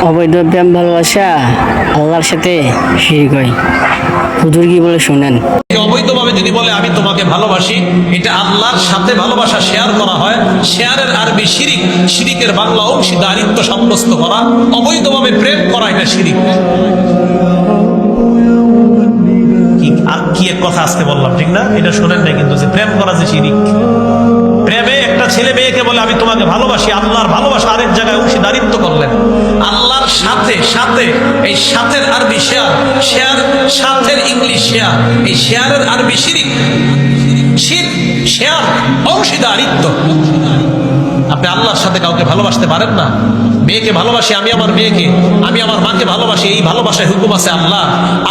অবৈধ প্রেম ভালোবাসা আল্লাহর সাথে শিরিক হয়। হুজুর কি বলে শুনেন। অবৈধভাবে যদি বলে আমি তোমাকে ভালোবাসি, এটা আল্লাহর সাথে ভালোবাসা শেয়ার করা হয়। শেয়ারের আরবি শিরিক, শিরিকের বাংলা অংশীদারিত্ব সাব্যস্ত করা। অবৈধভাবে প্রেম করা এটা শিরিক। কি এক কথা আজকে বললাম, ঠিক না? এটা শোনেন নাই কিন্তু, যে প্রেম করা যে শিরিক। প্রেমে একটা ছেলে মেয়েকে বলে আমি তোমাকে ভালোবাসি, আল্লাহর ভালোবাসা আরেক জায়গায় অংশীদারিত্ব করলেন। আল্লাহর সাথে সাথে, এই সাথের আরবি শেয়ার, শেয়ার সাথের ইংলিশ শেয়ার, এই শেয়ারের আরবি শিরিক। শেয়ার অংশীদারিত্ব। আপনি আল্লাহর সাথে কাউকে ভালোবাসতে পারেন না। মেয়েকে ভালোবাসি আমি, আমার মেয়েকে, আমি আমার মাকে ভালোবাসি, এই ভালোবাসায় হুকুম আছে আল্লাহ।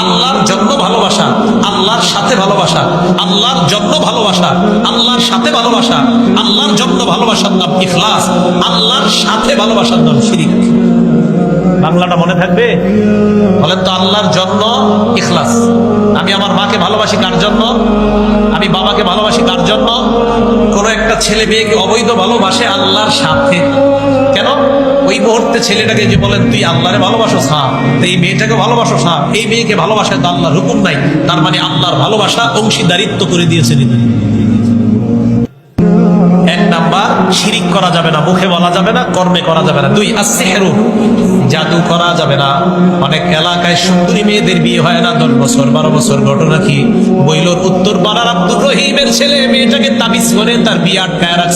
আল্লাহর জন্য ভালোবাসা, আল্লাহর সাথে ভালোবাসা, আল্লাহর জন্য ভালোবাসা, আল্লাহর সাথে ভালোবাসা, আল্লাহর জন্য ভালোবাসার নাম ইখলাস, আল্লাহর সাথে ভালোবাসার নাম শিরিক। বাংলাটা মনে থাকবে? বলেন তো, আল্লাহর জন্য ইখলাস। আমি আমার মাকে ভালোবাসি কার জন্য? আমি বাবাকে ভালোবাসি কার জন্য? কোন একটা ছেলে মেয়েকে অবৈধ ভালোবাসে আল্লাহর সাথে। কেন? ওই মুহূর্তে ছেলেটাকে যে বলেন তুই আল্লাহরে ভালোবাসো সাহ, এই মেয়েটাকে ভালোবাসো সাহ, এই মেয়েকে ভালোবাসে তো আল্লাহর হুকুম নাই, তার মানে আল্লাহর ভালোবাসা অংশীদারিত্ব করে দিয়েছেন। এক নাম্বার, শিরিক করা যাবে না, মুখে বলা যাবে না, কর্মে করা যাবে না। দুই, আসসিহরু, জাদু করা যাবে না। অনেক এলাকায় সুন্দরী মেয়েদের বিয়ে হয় না 10 বছর 12 বছর। ঘটনা কি? বইলোর উত্তর পাড়ার আব্দুর রহিমের ছেলে মেয়েটাকে তাবিজ করে তার বিয়ে আটকায় রাখছে।